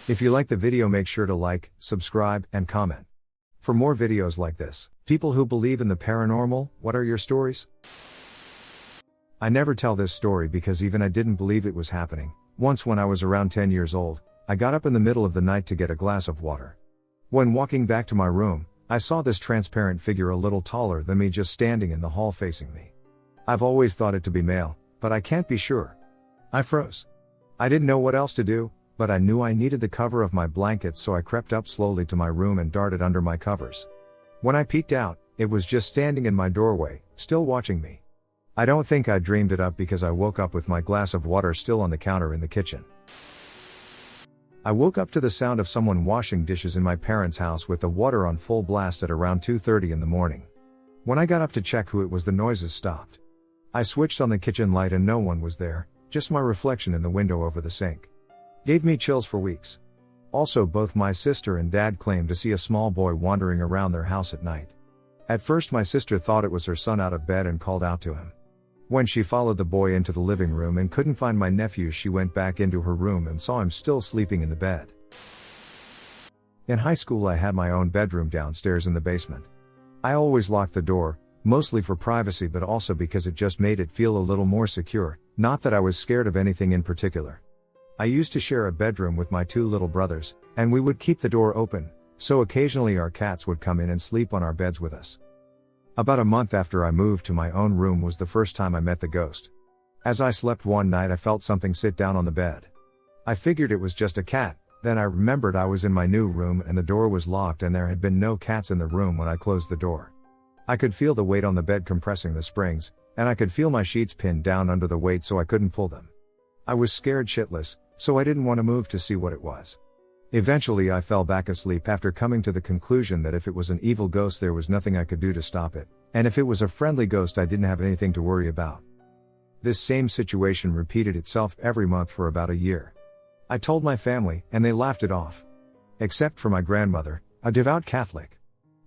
If you like the video, make sure to like, subscribe, and comment. For more videos like this. People who believe in the paranormal, what are your stories? I never tell this story because even I didn't believe it was happening. Once when I was around 10 years old, I got up in the middle of the night to get a glass of water. When walking back to my room, I saw this transparent figure a little taller than me just standing in the hall facing me. I've always thought it to be male, but I can't be sure. I froze. I didn't know what else to do, but I knew I needed the cover of my blankets, so I crept up slowly to my room and darted under my covers. When I peeked out, it was just standing in my doorway, still watching me. I don't think I dreamed it up because I woke up with my glass of water still on the counter in the kitchen. I woke up to the sound of someone washing dishes in my parents' house with the water on full blast at around 2:30 in the morning. When I got up to check who it was, the noises stopped. I switched on the kitchen light and no one was there, just my reflection in the window over the sink. Gave me chills for weeks. Also, both my sister and dad claimed to see a small boy wandering around their house at night. At first my sister thought it was her son out of bed and called out to him. When she followed the boy into the living room and couldn't find my nephew, she went back into her room and saw him still sleeping in the bed. In high school I had my own bedroom downstairs in the basement. I always locked the door, mostly for privacy but also because it just made it feel a little more secure, not that I was scared of anything in particular. I used to share a bedroom with my two little brothers, and we would keep the door open, so occasionally our cats would come in and sleep on our beds with us. About a month after I moved to my own room was the first time I met the ghost. As I slept one night I felt something sit down on the bed. I figured it was just a cat, then I remembered I was in my new room and the door was locked and there had been no cats in the room when I closed the door. I could feel the weight on the bed compressing the springs, and I could feel my sheets pinned down under the weight so I couldn't pull them. I was scared shitless, so I didn't want to move to see what it was. Eventually I fell back asleep after coming to the conclusion that if it was an evil ghost there was nothing I could do to stop it, and if it was a friendly ghost I didn't have anything to worry about. This same situation repeated itself every month for about a year. I told my family, and they laughed it off. Except for my grandmother, a devout Catholic.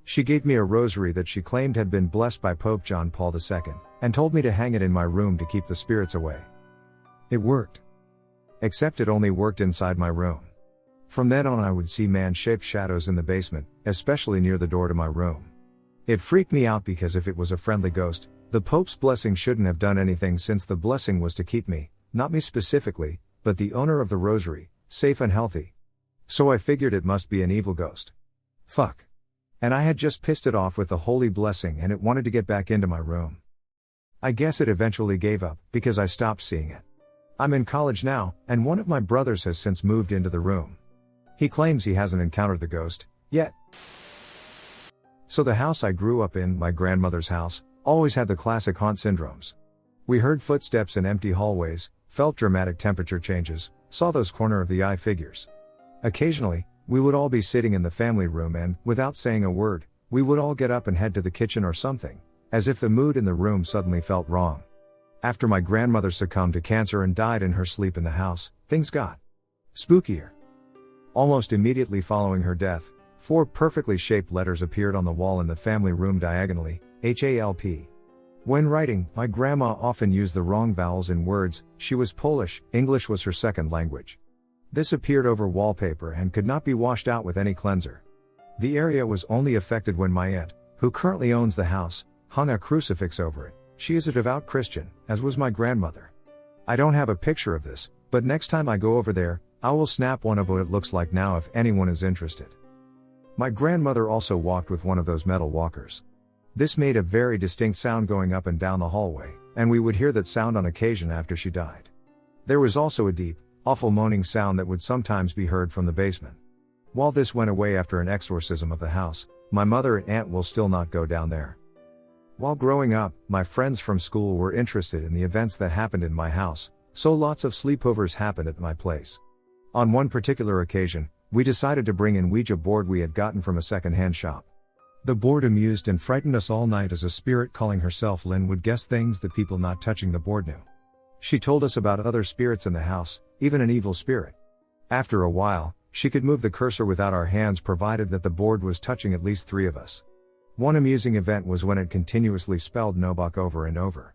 She gave me a rosary that she claimed had been blessed by Pope John Paul II, and told me to hang it in my room to keep the spirits away. It worked. Except it only worked inside my room. From then on I would see man-shaped shadows in the basement, especially near the door to my room. It freaked me out because if it was a friendly ghost, the Pope's blessing shouldn't have done anything since the blessing was to keep me, not me specifically, but the owner of the rosary, safe and healthy. So I figured it must be an evil ghost. Fuck. And I had just pissed it off with the holy blessing and it wanted to get back into my room. I guess it eventually gave up, because I stopped seeing it. I'm in college now, and one of my brothers has since moved into the room. He claims he hasn't encountered the ghost, yet. So the house I grew up in, my grandmother's house, always had the classic haunt syndromes. We heard footsteps in empty hallways, felt dramatic temperature changes, saw those corner of the eye figures. Occasionally, we would all be sitting in the family room and, without saying a word, we would all get up and head to the kitchen or something, as if the mood in the room suddenly felt wrong. After my grandmother succumbed to cancer and died in her sleep in the house, things got spookier. Almost immediately following her death, 4 perfectly shaped letters appeared on the wall in the family room diagonally, HALP. When writing, my grandma often used the wrong vowels in words. She was Polish, English was her second language. This appeared over wallpaper and could not be washed out with any cleanser. The area was only affected when my aunt, who currently owns the house, hung a crucifix over it. She is a devout Christian, as was my grandmother. I don't have a picture of this, but next time I go over there, I will snap one of what it looks like now if anyone is interested. My grandmother also walked with one of those metal walkers. This made a very distinct sound going up and down the hallway, and we would hear that sound on occasion after she died. There was also a deep, awful moaning sound that would sometimes be heard from the basement. While this went away after an exorcism of the house, my mother and aunt will still not go down there. While growing up, my friends from school were interested in the events that happened in my house, so lots of sleepovers happened at my place. On one particular occasion, we decided to bring in Ouija board we had gotten from a second-hand shop. The board amused and frightened us all night as a spirit calling herself Lynn would guess things that people not touching the board knew. She told us about other spirits in the house, even an evil spirit. After a while, she could move the cursor without our hands provided that the board was touching at least 3 of us. One amusing event was when it continuously spelled Nobok over and over.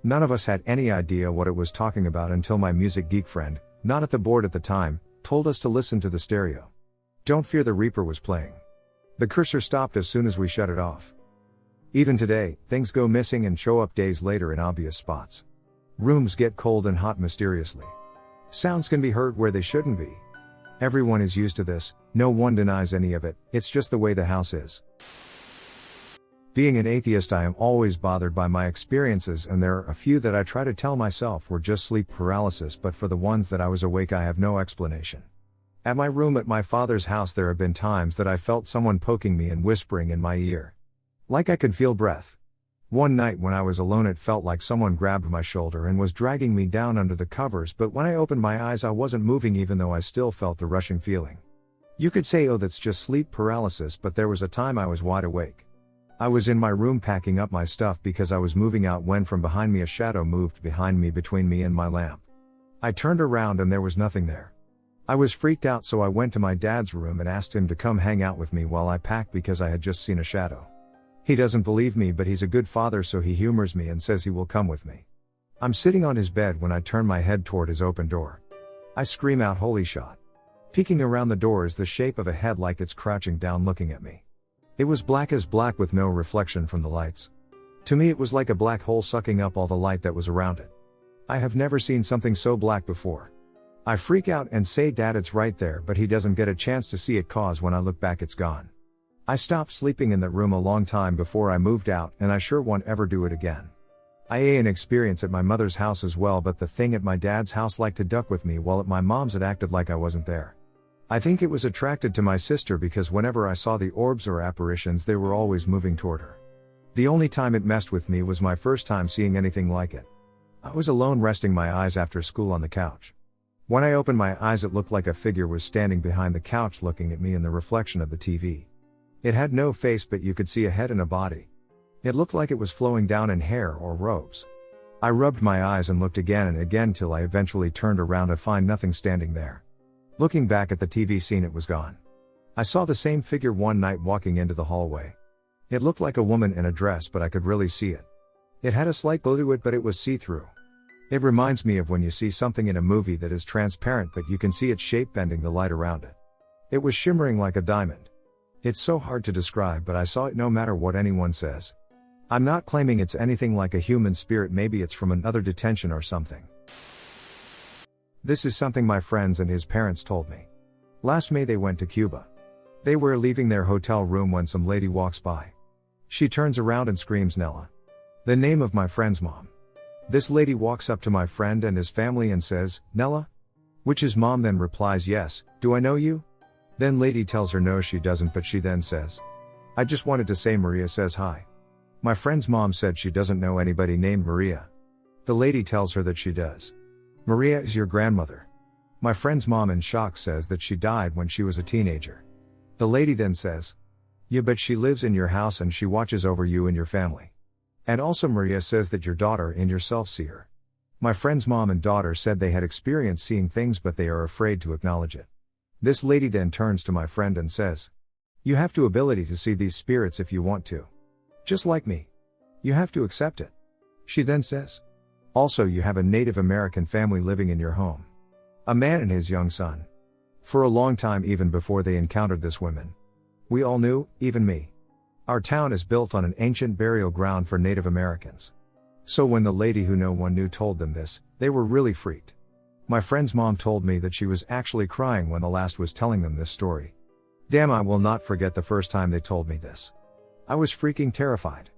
None of us had any idea what it was talking about until my music geek friend, not at the board at the time, told us to listen to the stereo. Don't Fear the Reaper was playing. The cursor stopped as soon as we shut it off. Even today, things go missing and show up days later in obvious spots. Rooms get cold and hot mysteriously. Sounds can be heard where they shouldn't be. Everyone is used to this, no one denies any of it, it's just the way the house is. Being an atheist, I am always bothered by my experiences, and there are a few that I try to tell myself were just sleep paralysis, but for the ones that I was awake I have no explanation. At my room at my father's house there have been times that I felt someone poking me and whispering in my ear. Like I could feel breath. One night when I was alone it felt like someone grabbed my shoulder and was dragging me down under the covers, but when I opened my eyes I wasn't moving even though I still felt the rushing feeling. You could say, oh, that's just sleep paralysis, but there was a time I was wide awake. I was in my room packing up my stuff because I was moving out when from behind me a shadow moved behind me between me and my lamp. I turned around and there was nothing there. I was freaked out, so I went to my dad's room and asked him to come hang out with me while I packed because I had just seen a shadow. He doesn't believe me, but he's a good father, so he humors me and says he will come with me. I'm sitting on his bed when I turn my head toward his open door. I scream out, holy shot. Peeking around the door is the shape of a head like it's crouching down looking at me. It was black as black with no reflection from the lights. To me it was like a black hole sucking up all the light that was around it. I have never seen something so black before. I freak out and say, Dad, it's right there, but he doesn't get a chance to see it cause when I look back it's gone. I stopped sleeping in that room a long time before I moved out, and I sure won't ever do it again. I had an experience at my mother's house as well, but the thing at my dad's house liked to duck with me, while at my mom's it acted like I wasn't there. I think it was attracted to my sister because whenever I saw the orbs or apparitions they were always moving toward her. The only time it messed with me was my first time seeing anything like it. I was alone resting my eyes after school on the couch. When I opened my eyes it looked like a figure was standing behind the couch looking at me in the reflection of the TV. It had no face, but you could see a head and a body. It looked like it was flowing down in hair or robes. I rubbed my eyes and looked again and again till I eventually turned around to find nothing standing there. Looking back at the TV scene, it was gone. I saw the same figure one night walking into the hallway. It looked like a woman in a dress, but I could really see it. It had a slight glow to it, but it was see-through. It reminds me of when you see something in a movie that is transparent but you can see its shape bending the light around it. It was shimmering like a diamond. It's so hard to describe, but I saw it no matter what anyone says. I'm not claiming it's anything like a human spirit, maybe it's from another detention or something. This is something my friends and his parents told me. Last May they went to Cuba. They were leaving their hotel room when some lady walks by. She turns around and screams, Nella. The name of my friend's mom. This lady walks up to my friend and his family and says, Nella? Which his mom then replies, yes, do I know you? Then lady tells her no she doesn't, but she then says, I just wanted to say Maria says hi. My friend's mom said she doesn't know anybody named Maria. The lady tells her that she does. Maria is your grandmother. My friend's mom in shock says that she died when she was a teenager. The lady then says, yeah, but she lives in your house and she watches over you and your family. And also Maria says that your daughter and yourself see her. My friend's mom and daughter said they had experienced seeing things but they are afraid to acknowledge it. This lady then turns to my friend and says, you have the ability to see these spirits if you want to. Just like me. You have to accept it. She then says, also you have a Native American family living in your home. A man and his young son. For a long time, even before they encountered this woman. We all knew, even me. Our town is built on an ancient burial ground for Native Americans. So when the lady who no one knew told them this, they were really freaked. My friend's mom told me that she was actually crying when the last was telling them this story. Damn, I will not forget the first time they told me this. I was freaking terrified.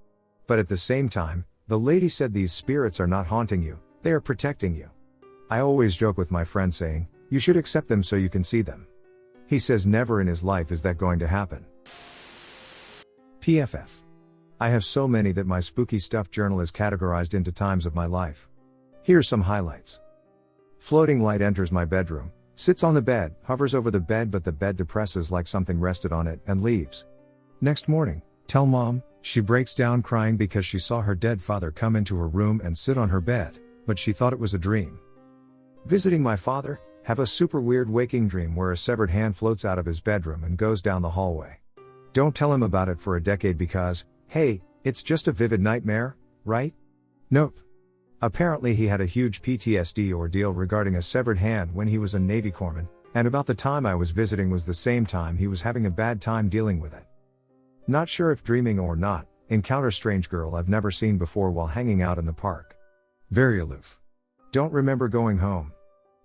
But at the same time, the lady said these spirits are not haunting you, they are protecting you. I always joke with my friend saying, you should accept them so you can see them. He says never in his life is that going to happen. PFF. I have so many that my spooky stuff journal is categorized into times of my life. Here's some highlights. Floating light enters my bedroom, sits on the bed, hovers over the bed but the bed depresses like something rested on it, and leaves. Next morning, tell mom, she breaks down crying because she saw her dead father come into her room and sit on her bed, but she thought it was a dream. Visiting my father, have a super weird waking dream where a severed hand floats out of his bedroom and goes down the hallway. Don't tell him about it for a decade because, hey, it's just a vivid nightmare, right? Nope. Apparently he had a huge PTSD ordeal regarding a severed hand when he was a Navy corpsman, and about the time I was visiting was the same time he was having a bad time dealing with it. Not sure if dreaming or not, encounter strange girl I've never seen before while hanging out in the park. Very aloof. Don't remember going home.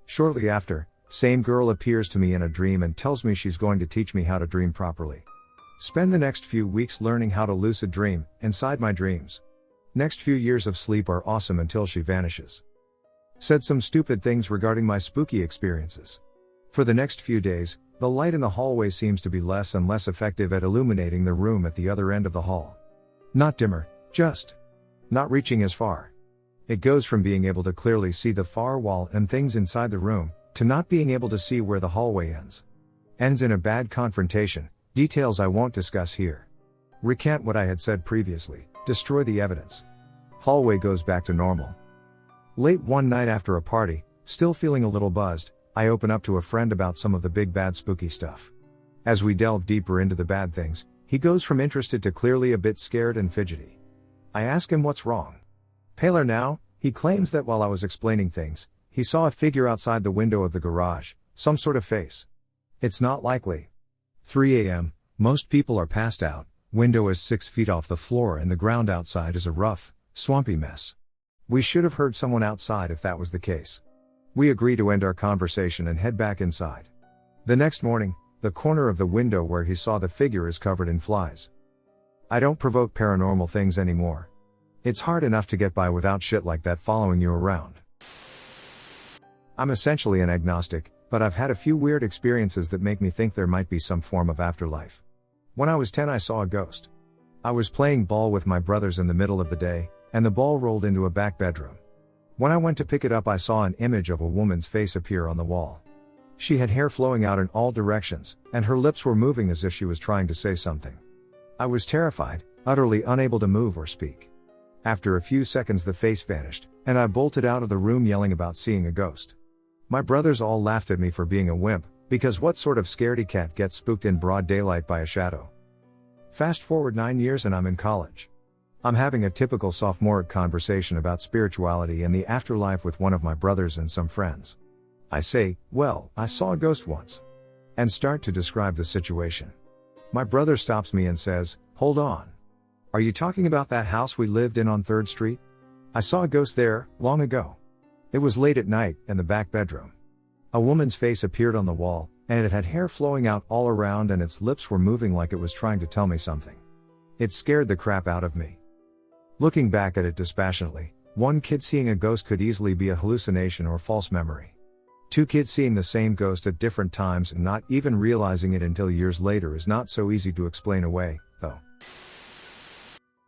Shortly after, same girl appears to me in a dream and tells me she's going to teach me how to dream properly. Spend the next few weeks learning how to lucid dream, inside my dreams. Next few years of sleep are awesome until she vanishes. Said some stupid things regarding my spooky experiences. For the next few days, the light in the hallway seems to be less and less effective at illuminating the room at the other end of the hall. Not dimmer, just not reaching as far. It goes from being able to clearly see the far wall and things inside the room, to not being able to see where the hallway ends. Ends in a bad confrontation, details I won't discuss here. Recant what I had said previously, destroy the evidence. Hallway goes back to normal. Late one night after a party, still feeling a little buzzed, I open up to a friend about some of the big bad spooky stuff. As we delve deeper into the bad things, he goes from interested to clearly a bit scared and fidgety. I ask him what's wrong. Paler now, he claims that while I was explaining things, he saw a figure outside the window of the garage, some sort of face. It's not likely. 3 a.m., most people are passed out, window is 6 feet off the floor and the ground outside is a rough, swampy mess. We should have heard someone outside if that was the case. We agree to end our conversation and head back inside. The next morning, the corner of the window where he saw the figure is covered in flies. I don't provoke paranormal things anymore. It's hard enough to get by without shit like that following you around. I'm essentially an agnostic, but I've had a few weird experiences that make me think there might be some form of afterlife. When I was 10 I saw a ghost. I was playing ball with my brothers in the middle of the day, and the ball rolled into a back bedroom. When I went to pick it up I saw an image of a woman's face appear on the wall. She had hair flowing out in all directions, and her lips were moving as if she was trying to say something. I was terrified, utterly unable to move or speak. After a few seconds the face vanished, and I bolted out of the room yelling about seeing a ghost. My brothers all laughed at me for being a wimp, because what sort of scaredy cat gets spooked in broad daylight by a shadow? Fast forward 9 years and I'm in college. I'm having a typical sophomoric conversation about spirituality and the afterlife with one of my brothers and some friends. I say, well, I saw a ghost once. And start to describe the situation. My brother stops me and says, hold on. Are you talking about that house we lived in on 3rd Street? I saw a ghost there, long ago. It was late at night, in the back bedroom. A woman's face appeared on the wall, and it had hair flowing out all around and its lips were moving like it was trying to tell me something. It scared the crap out of me. Looking back at it dispassionately, one kid seeing a ghost could easily be a hallucination or false memory. 2 kids seeing the same ghost at different times and not even realizing it until years later is not so easy to explain away, though.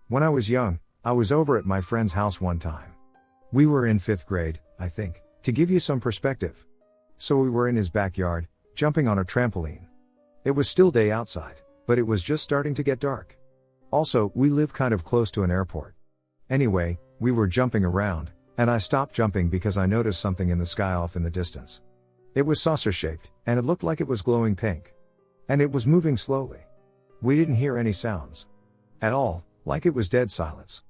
When I was young, I was over at my friend's house one time. We were in 5th grade, I think, to give you some perspective. So we were in his backyard, jumping on a trampoline. It was still day outside, but it was just starting to get dark. Also, we live kind of close to an airport. Anyway, we were jumping around, and I stopped jumping because I noticed something in the sky off in the distance. It was saucer-shaped, and it looked like it was glowing pink. And it was moving slowly. We didn't hear any sounds. At all, like it was dead silence.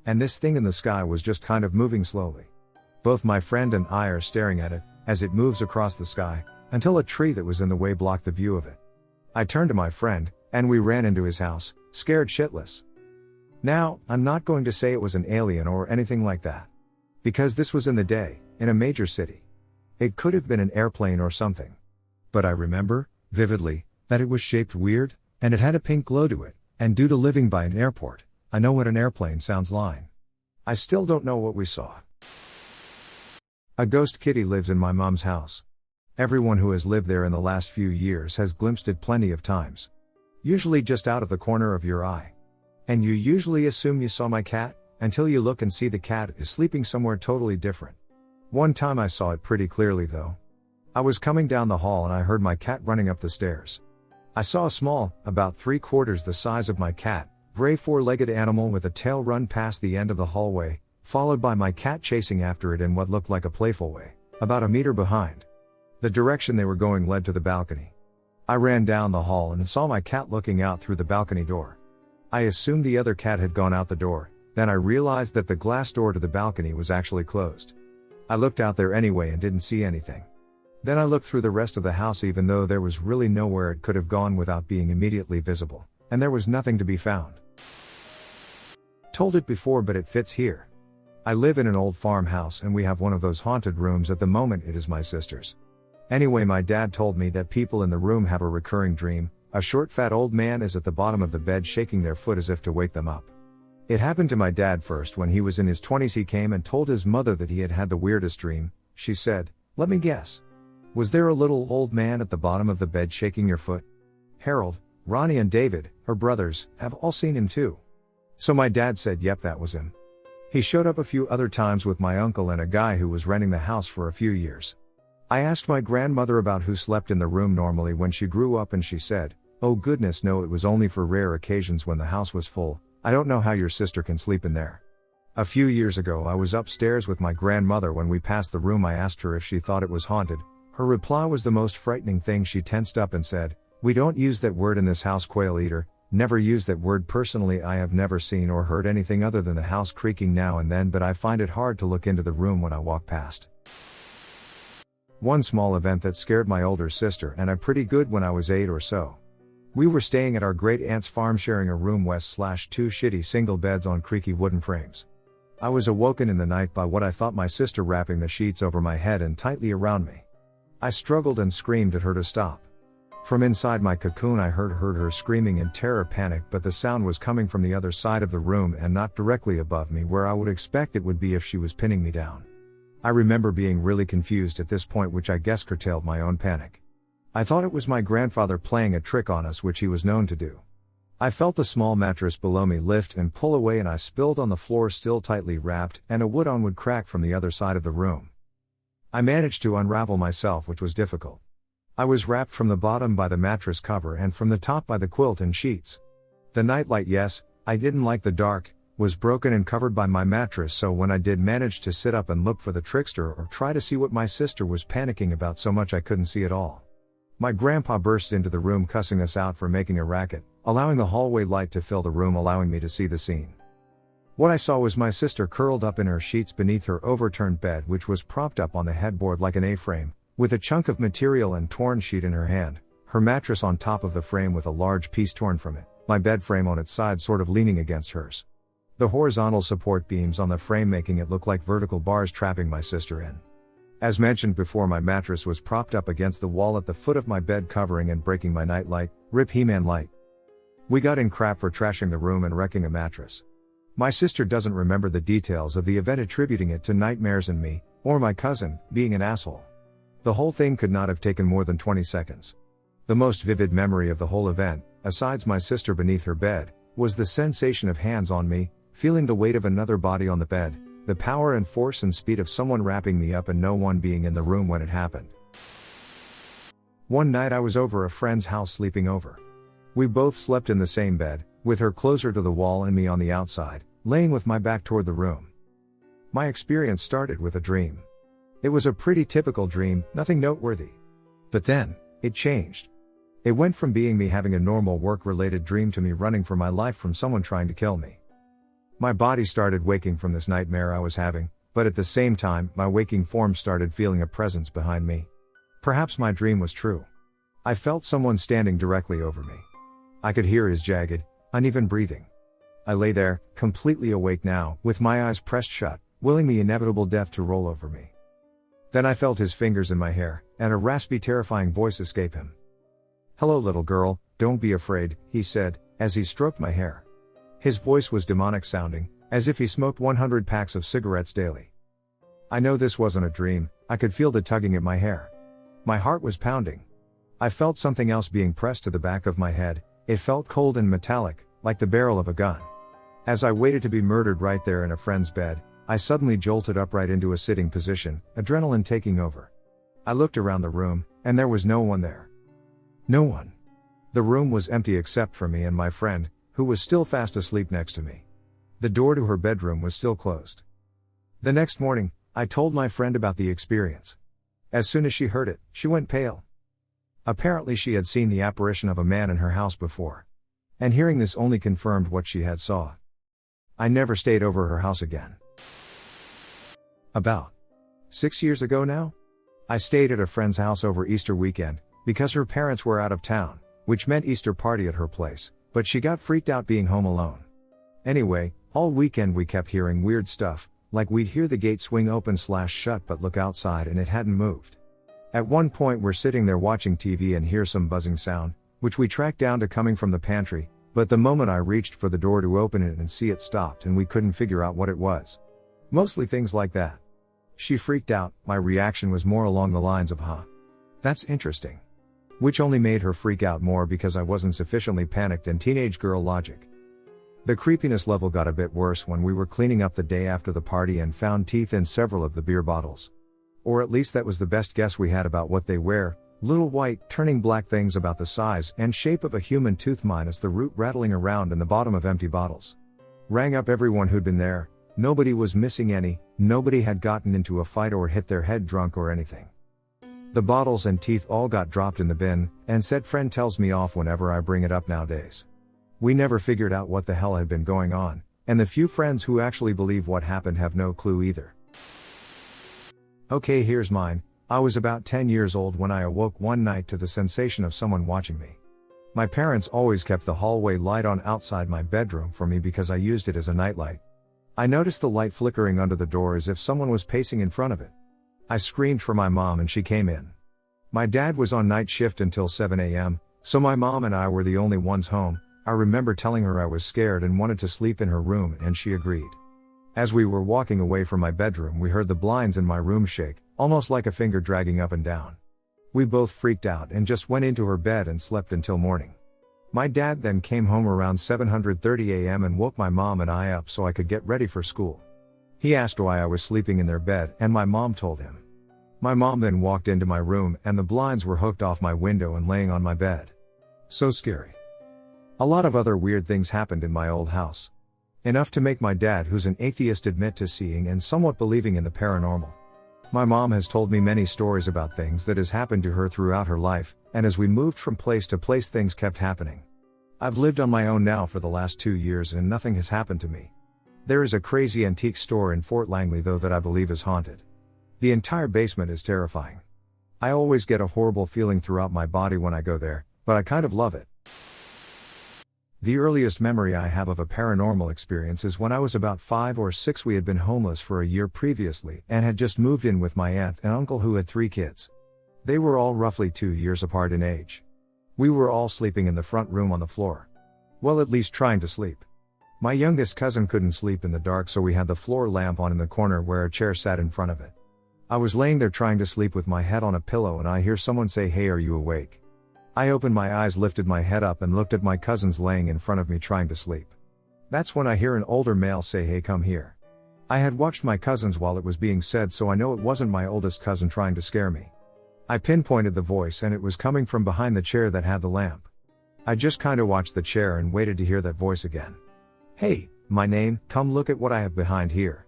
And this thing in the sky was just kind of moving slowly. Both my friend and I are staring at it, as it moves across the sky, until a tree that was in the way blocked the view of it. I turned to my friend, and we ran into his house, scared shitless. Now, I'm not going to say it was an alien or anything like that. Because this was in the day, in a major city. It could have been an airplane or something. But I remember, vividly, that it was shaped weird, and it had a pink glow to it, and due to living by an airport, I know what an airplane sounds like. I still don't know what we saw. A ghost kitty lives in my mom's house. Everyone who has lived there in the last few years has glimpsed it plenty of times. Usually just out of the corner of your eye. And you usually assume you saw my cat, until you look and see the cat is sleeping somewhere totally different. One time I saw it pretty clearly though. I was coming down the hall and I heard my cat running up the stairs. I saw a small, about 3/4 the size of my cat, gray 4-legged animal with a tail run past the end of the hallway, followed by my cat chasing after it in what looked like a playful way, about a meter behind. The direction they were going led to the balcony. I ran down the hall and saw my cat looking out through the balcony door. I assumed the other cat had gone out the door, Then I realized that the glass door to the balcony was actually closed. I looked out there anyway and didn't see anything. Then I looked through the rest of the house even though there was really nowhere it could have gone without being immediately visible, and there was nothing to be found. Told it before but it fits here. I live in an old farmhouse and we have one of those haunted rooms. At the moment it is my sister's. Anyway, my dad told me that people in the room have a recurring dream. A short fat old man is at the bottom of the bed shaking their foot as if to wake them up. It happened to my dad first when he was in his 20s. He came and told his mother that he had had the weirdest dream. She said, "Let me guess. Was there a little old man at the bottom of the bed shaking your foot?" Harold, Ronnie and David, her brothers, have all seen him too. So my dad said yep, that was him. He showed up a few other times with my uncle and a guy who was renting the house for a few years. I asked my grandmother about who slept in the room normally when she grew up and she said, "Oh goodness no, it was only for rare occasions when the house was full. I don't know how your sister can sleep in there." A few years ago I was upstairs with my grandmother. When we passed the room I asked her if she thought it was haunted. Her reply was the most frightening thing. She tensed up and said, "We don't use that word in this house, quail eater. Never use that word." Personally, I have never seen or heard anything other than the house creaking now and then, but I find it hard to look into the room when I walk past. One small event that scared my older sister and I pretty good when I was 8 or so. We were staying at our great aunt's farm sharing a room west/2 shitty single beds on creaky wooden frames. I was awoken in the night by what I thought my sister wrapping the sheets over my head and tightly around me. I struggled and screamed at her to stop. From inside my cocoon I heard her screaming in terror panic, but the sound was coming from the other side of the room and not directly above me where I would expect it would be if she was pinning me down. I remember being really confused at this point, which I guess curtailed my own panic. I thought it was my grandfather playing a trick on us, which he was known to do. I felt the small mattress below me lift and pull away and I spilled on the floor still tightly wrapped, and a wood-on would crack from the other side of the room. I managed to unravel myself, which was difficult. I was wrapped from the bottom by the mattress cover and from the top by the quilt and sheets. The nightlight, yes, I didn't like the dark, was broken and covered by my mattress, so when I did manage to sit up and look for the trickster or try to see what my sister was panicking about so much I couldn't see at all. My grandpa burst into the room cussing us out for making a racket, allowing the hallway light to fill the room, allowing me to see the scene. What I saw was my sister curled up in her sheets beneath her overturned bed, which was propped up on the headboard like an A-frame, with a chunk of material and torn sheet in her hand, her mattress on top of the frame with a large piece torn from it, my bed frame on its side sort of leaning against hers. The horizontal support beams on the frame making it look like vertical bars trapping my sister in. As mentioned before, my mattress was propped up against the wall at the foot of my bed, covering and breaking my nightlight. Rip He-Man light. We got in crap for trashing the room and wrecking a mattress. My sister doesn't remember the details of the event, attributing it to nightmares and me, or my cousin, being an asshole. The whole thing could not have taken more than 20 seconds. The most vivid memory of the whole event, asides my sister beneath her bed, was the sensation of hands on me, feeling the weight of another body on the bed, the power and force and speed of someone wrapping me up and no one being in the room when it happened. One night I was over a friend's house sleeping over. We both slept in the same bed, with her closer to the wall and me on the outside, laying with my back toward the room. My experience started with a dream. It was a pretty typical dream, nothing noteworthy. But then, it changed. It went from being me having a normal work-related dream to me running for my life from someone trying to kill me. My body started waking from this nightmare I was having, but at the same time, my waking form started feeling a presence behind me. Perhaps my dream was true. I felt someone standing directly over me. I could hear his jagged, uneven breathing. I lay there, completely awake now, with my eyes pressed shut, willing the inevitable death to roll over me. Then I felt his fingers in my hair, and a raspy, terrifying voice escape him. "Hello, little girl, don't be afraid," he said, as he stroked my hair. His voice was demonic sounding, as if he smoked 100 packs of cigarettes daily. I know this wasn't a dream. I could feel the tugging at my hair. My heart was pounding. I felt something else being pressed to the back of my head. It felt cold and metallic, like the barrel of a gun. As I waited to be murdered right there in a friend's bed, I suddenly jolted upright into a sitting position, adrenaline taking over. I looked around the room, and there was no one there. No one. The room was empty except for me and my friend, who was still fast asleep next to me. The door to her bedroom was still closed. The next morning, I told my friend about the experience. As soon as she heard it, she went pale. Apparently she had seen the apparition of a man in her house before. And hearing this only confirmed what she had saw. I never stayed over her house again. About 6 years ago now? I stayed at a friend's house over Easter weekend, because her parents were out of town, which meant Easter party at her place, but she got freaked out being home alone. Anyway, all weekend we kept hearing weird stuff, like we'd hear the gate swing open/shut but look outside and it hadn't moved. At one point we're sitting there watching TV and hear some buzzing sound, which we tracked down to coming from the pantry, but the moment I reached for the door to open it and see it stopped and we couldn't figure out what it was. Mostly things like that. She freaked out, my reaction was more along the lines of huh. That's interesting. Which only made her freak out more because I wasn't sufficiently panicked and teenage girl logic. The creepiness level got a bit worse when we were cleaning up the day after the party and found teeth in several of the beer bottles. Or at least that was the best guess we had about what they were, little white, turning black things about the size and shape of a human tooth minus the root rattling around in the bottom of empty bottles. Rang up everyone who'd been there, nobody was missing any, nobody had gotten into a fight or hit their head drunk or anything. The bottles and teeth all got dropped in the bin, and said friend tells me off whenever I bring it up nowadays. We never figured out what the hell had been going on, and the few friends who actually believe what happened have no clue either. Okay, here's mine. I was about 10 years old when I awoke one night to the sensation of someone watching me. My parents always kept the hallway light on outside my bedroom for me because I used it as a nightlight. I noticed the light flickering under the door as if someone was pacing in front of it. I screamed for my mom and she came in. My dad was on night shift until 7 a.m., so my mom and I were the only ones home. I remember telling her I was scared and wanted to sleep in her room and she agreed. As we were walking away from my bedroom we heard the blinds in my room shake, almost like a finger dragging up and down. We both freaked out and just went into her bed and slept until morning. My dad then came home around 7:30 a.m. and woke my mom and I up so I could get ready for school. He asked why I was sleeping in their bed and my mom told him. My mom then walked into my room and the blinds were hooked off my window and laying on my bed. So scary. A lot of other weird things happened in my old house. Enough to make my dad, who's an atheist, admit to seeing and somewhat believing in the paranormal. My mom has told me many stories about things that has happened to her throughout her life, and as we moved from place to place things kept happening. I've lived on my own now for the last 2 years and nothing has happened to me. There is a crazy antique store in Fort Langley though that I believe is haunted. The entire basement is terrifying. I always get a horrible feeling throughout my body when I go there, but I kind of love it. The earliest memory I have of a paranormal experience is when I was about 5 or 6. We had been homeless for a year previously and had just moved in with my aunt and uncle who had 3 kids. They were all roughly 2 years apart in age. We were all sleeping in the front room on the floor. Well, at least trying to sleep. My youngest cousin couldn't sleep in the dark, so we had the floor lamp on in the corner where a chair sat in front of it. I was laying there trying to sleep with my head on a pillow and I hear someone say, "Hey, are you awake?" I opened my eyes, lifted my head up and looked at my cousins laying in front of me trying to sleep. That's when I hear an older male say, "Hey, come here." I had watched my cousins while it was being said, so I know it wasn't my oldest cousin trying to scare me. I pinpointed the voice and it was coming from behind the chair that had the lamp. I just kinda watched the chair and waited to hear that voice again. "Hey, my name, come look at what I have behind here."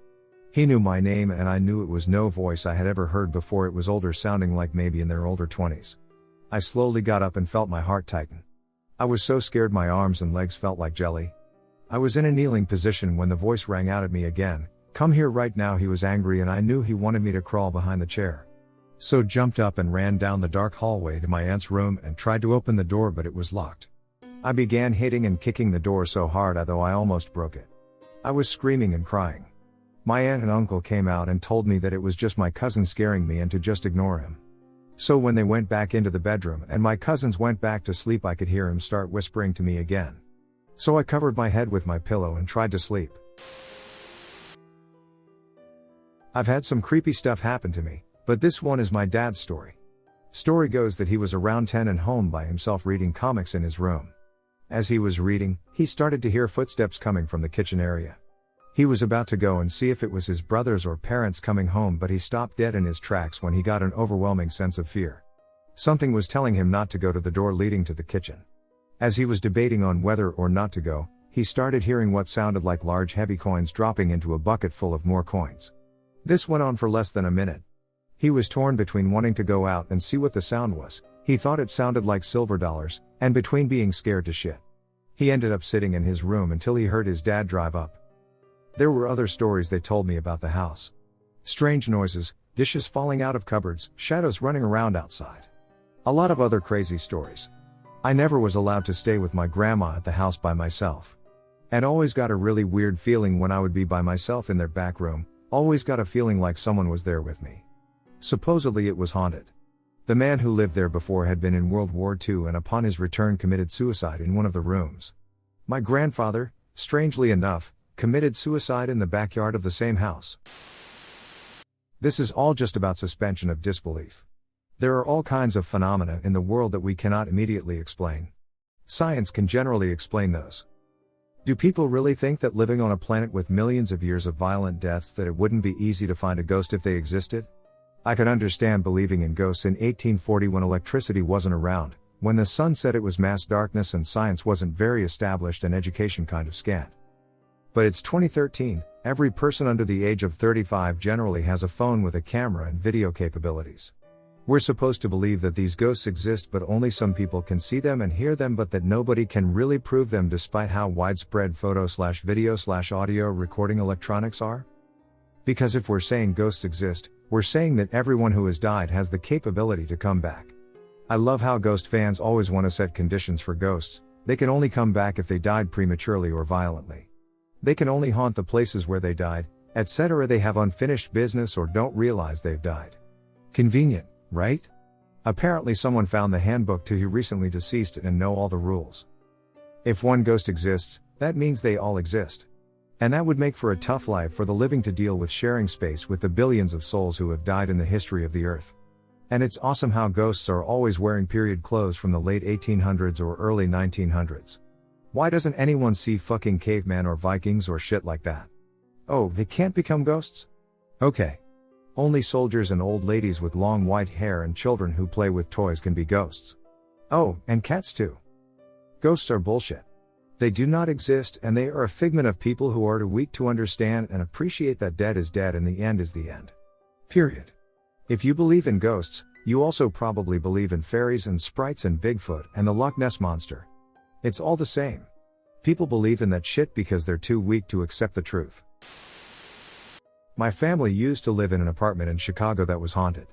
He knew my name and I knew it was no voice I had ever heard before. It was older sounding, like maybe in their older 20s. I slowly got up and felt my heart tighten. I was so scared my arms and legs felt like jelly. I was in a kneeling position when the voice rang out at me again, "Come here right now." He was angry and I knew he wanted me to crawl behind the chair. So jumped up and ran down the dark hallway to my aunt's room and tried to open the door, but it was locked. I began hitting and kicking the door so hard though I almost broke it. I was screaming and crying. My aunt and uncle came out and told me that it was just my cousin scaring me and to just ignore him. So when they went back into the bedroom and my cousins went back to sleep, I could hear him start whispering to me again. So I covered my head with my pillow and tried to sleep. I've had some creepy stuff happen to me, but this one is my dad's story. Story goes that he was around 10 and home by himself reading comics in his room. As he was reading, he started to hear footsteps coming from the kitchen area. He was about to go and see if it was his brothers or parents coming home, but he stopped dead in his tracks when he got an overwhelming sense of fear. Something was telling him not to go to the door leading to the kitchen. As he was debating on whether or not to go, he started hearing what sounded like large heavy coins dropping into a bucket full of more coins. This went on for less than a minute. He was torn between wanting to go out and see what the sound was. He thought it sounded like silver dollars, and between being scared to shit. He ended up sitting in his room until he heard his dad drive up. There were other stories they told me about the house. Strange noises, dishes falling out of cupboards, shadows running around outside. A lot of other crazy stories. I never was allowed to stay with my grandma at the house by myself. And always got a really weird feeling when I would be by myself in their back room, always got a feeling like someone was there with me. Supposedly it was haunted. The man who lived there before had been in World War II and upon his return committed suicide in one of the rooms. My grandfather, strangely enough, committed suicide in the backyard of the same house. This is all just about suspension of disbelief. There are all kinds of phenomena in the world that we cannot immediately explain. Science can generally explain those. Do people really think that living on a planet with millions of years of violent deaths that it wouldn't be easy to find a ghost if they existed? I could understand believing in ghosts in 1840 when electricity wasn't around, when the sun said it was mass darkness and science wasn't very established and education kind of scant. But it's 2013, every person under the age of 35 generally has a phone with a camera and video capabilities. We're supposed to believe that these ghosts exist but only some people can see them and hear them, but that nobody can really prove them despite how widespread photo/video/audio recording electronics are? Because if we're saying ghosts exist, we're saying that everyone who has died has the capability to come back. I love how ghost fans always want to set conditions for ghosts. They can only come back if they died prematurely or violently. They can only haunt the places where they died, etc. They have unfinished business or don't realize they've died. Convenient, right? Apparently someone found the handbook to who recently deceased and know all the rules. If one ghost exists, that means they all exist. And that would make for a tough life for the living to deal with sharing space with the billions of souls who have died in the history of the earth. And it's awesome how ghosts are always wearing period clothes from the late 1800s or early 1900s. Why doesn't anyone see fucking caveman or Vikings or shit like that? Oh, they can't become ghosts? Okay. Only soldiers and old ladies with long white hair and children who play with toys can be ghosts. Oh, and cats too. Ghosts are bullshit. They do not exist, and they are a figment of people who are too weak to understand and appreciate that dead is dead and the end is the end. Period. If you believe in ghosts, you also probably believe in fairies and sprites and Bigfoot and the Loch Ness Monster. It's all the same. People believe in that shit because they're too weak to accept the truth. My family used to live in an apartment in Chicago that was haunted.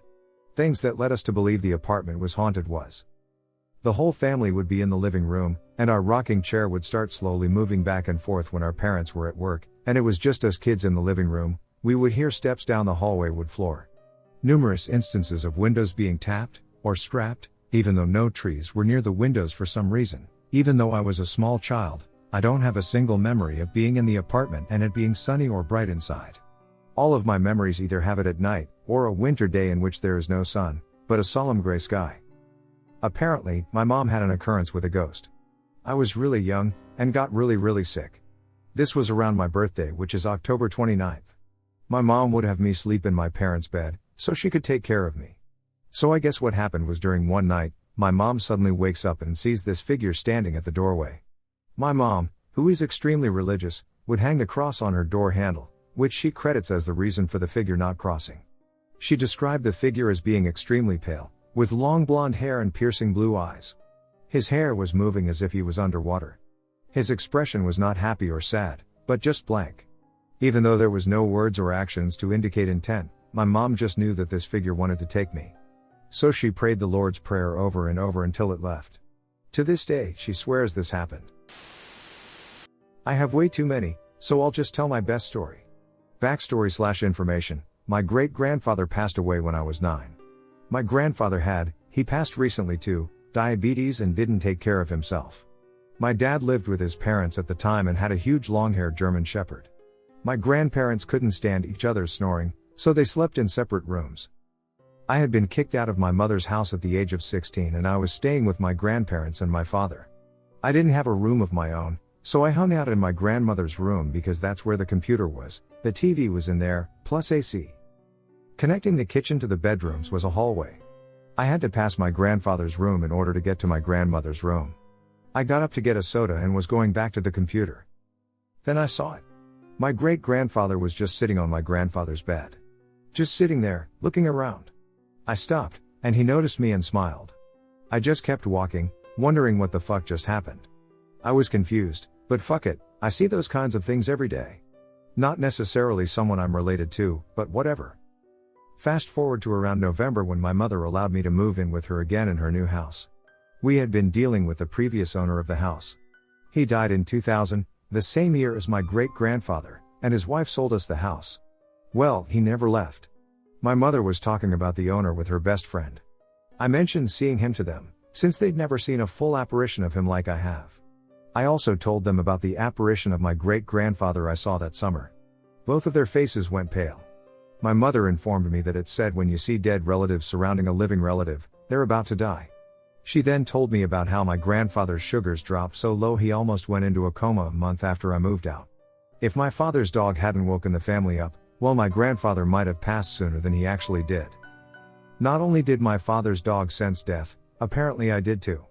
Things that led us to believe the apartment was haunted was: the whole family would be in the living room, and our rocking chair would start slowly moving back and forth when our parents were at work, and it was just us kids in the living room. We would hear steps down the hallway wood floor. Numerous instances of windows being tapped, or scrapped, even though no trees were near the windows for some reason. Even though I was a small child, I don't have a single memory of being in the apartment and it being sunny or bright inside. All of my memories either have it at night, or a winter day in which there is no sun, but a solemn gray sky. Apparently, my mom had an occurrence with a ghost. I was really young, and got really sick. This was around my birthday, which is October 29th. My mom would have me sleep in my parents' bed, so she could take care of me. So I guess what happened was during one night, my mom suddenly wakes up and sees this figure standing at the doorway. My mom, who is extremely religious, would hang the cross on her door handle, which she credits as the reason for the figure not crossing. She described the figure as being extremely pale, with long blonde hair and piercing blue eyes. His hair was moving as if he was underwater. His expression was not happy or sad, but just blank. Even though there was no words or actions to indicate intent, my mom just knew that this figure wanted to take me. So she prayed the Lord's Prayer over and over until it left. To this day, she swears this happened. I have way too many, so I'll just tell my best story. Backstory/information: my great-grandfather passed away when I was 9. My grandfather he passed recently too, diabetes and didn't take care of himself. My dad lived with his parents at the time and had a huge long-haired German Shepherd. My grandparents couldn't stand each other's snoring, so they slept in separate rooms. I had been kicked out of my mother's house at the age of 16 and I was staying with my grandparents and my father. I didn't have a room of my own, so I hung out in my grandmother's room because that's where the computer was, the TV was in there, plus AC. Connecting the kitchen to the bedrooms was a hallway. I had to pass my grandfather's room in order to get to my grandmother's room. I got up to get a soda and was going back to the computer. Then I saw it. My great-grandfather was just sitting on my grandfather's bed. Just sitting there, looking around. I stopped, and he noticed me and smiled. I just kept walking, wondering what the fuck just happened. I was confused, but fuck it, I see those kinds of things every day. Not necessarily someone I'm related to, but whatever. Fast forward to around November when my mother allowed me to move in with her again in her new house. We had been dealing with the previous owner of the house. He died in 2000, the same year as my great-grandfather, and his wife sold us the house. Well, he never left. My mother was talking about the owner with her best friend. I mentioned seeing him to them, since they'd never seen a full apparition of him like I have. I also told them about the apparition of my great-grandfather I saw that summer. Both of their faces went pale. My mother informed me that it said when you see dead relatives surrounding a living relative, they're about to die. She then told me about how my grandfather's sugars dropped so low he almost went into a coma a month after I moved out. If my father's dog hadn't woken the family up, well, my grandfather might have passed sooner than he actually did. Not only did my father's dog sense death, apparently I did too.